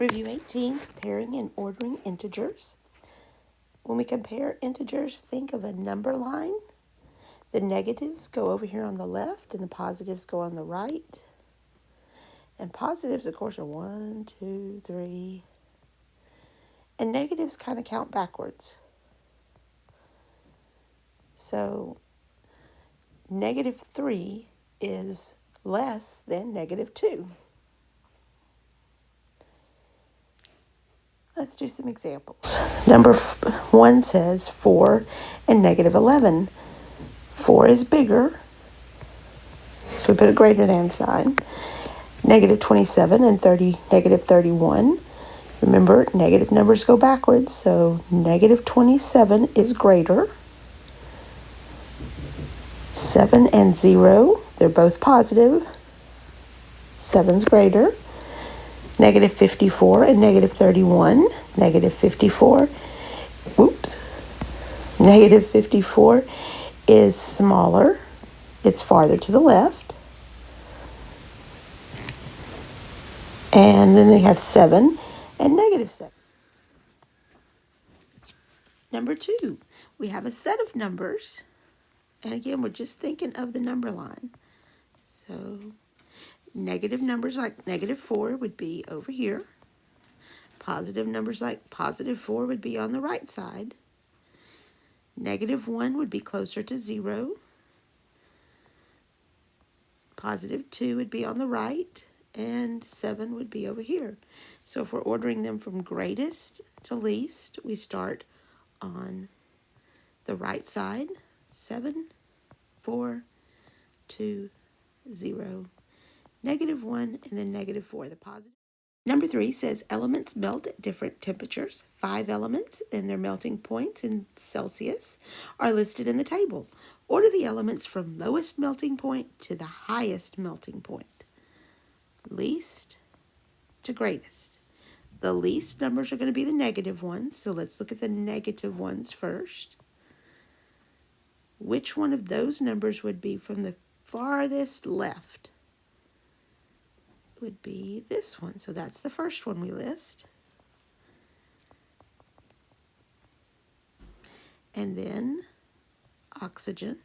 Review 18, comparing and ordering integers. When we compare integers, think of a number line. The negatives go over here on the left and the positives go on the right. And positives, of course, are 1, 2, 3. And negatives kind of count backwards. So -3 is less than -2. Let's do some examples. Number 1 says 4 and -11. 4 is bigger, so we put a greater than sign. -27 and -31. Remember, negative numbers go backwards, so -27 is greater. 7 and 0, they're both positive. 7's greater. -54 and -31. -54, -54 is smaller. It's farther to the left. And then they have 7 and -7. Number 2, we have a set of numbers. And again, we're just thinking of the number line. So negative numbers like -4 would be over here. Positive numbers like +4 would be on the right side. -1 would be closer to 0. +2 would be on the right. And 7 would be over here. So if we're ordering them from greatest to least, we start on the right side. 7, 4, 2, 0, -1, and then -4, the positive. Number 3 says elements melt at different temperatures. 5 elements and their melting points in Celsius are listed in the table. Order the elements from lowest melting point to the highest melting point. Least to greatest. The least numbers are going to be the negative ones, so let's look at the negative ones first. Which one of those numbers would be from the farthest left? Would be this one. So that's the first one we list. And then oxygen.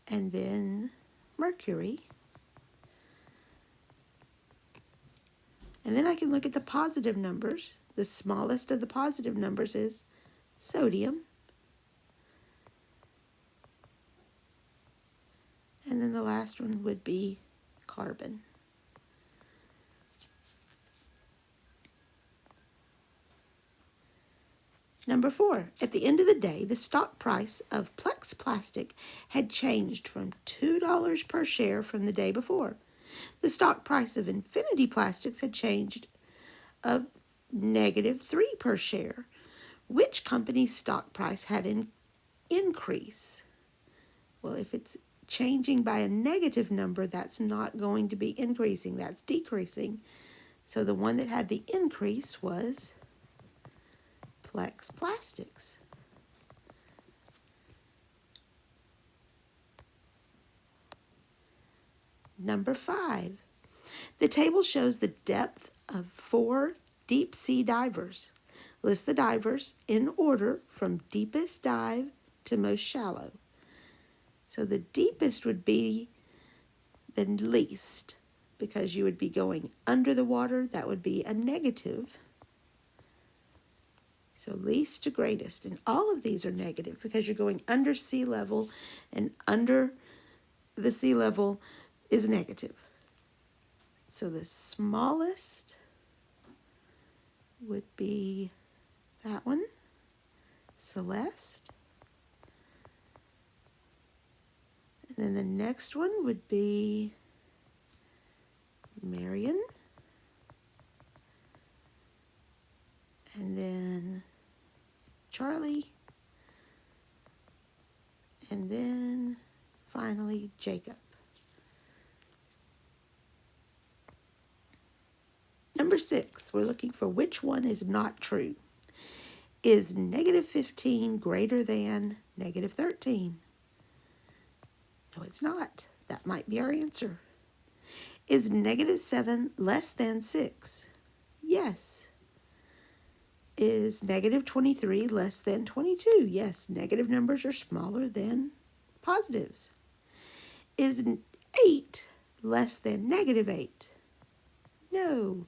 And then mercury. And then I can look at the positive numbers. The smallest of the positive numbers is sodium. And then the last one would be carbon. Number 4, at the end of the day, the stock price of Plex Plastic had changed from $2 per share from the day before. The stock price of Infinity Plastics had changed of -3 per share. Which company's stock price had an increase? Well, if it's changing by a negative number, that's not going to be increasing, that's decreasing. So the one that had the increase was Plex Plastics. Number 5. The table shows the depth of 4 deep sea divers. List the divers in order from deepest dive to most shallow. So the deepest would be the least, because you would be going under the water. That would be a negative. So least to greatest. And all of these are negative because you're going under sea level, and under the sea level is negative. So the smallest would be that one, Celeste. And then the next one would be Marion. And then Charlie. And then finally Jacob. Number 6, we're looking for which one is not true. Is -15 greater than -13? No, it's not. That might be our answer. Is negative 7 less than 6? Yes. Is negative 23 less than 22? Yes, negative numbers are smaller than positives. Is 8 less than negative 8? No.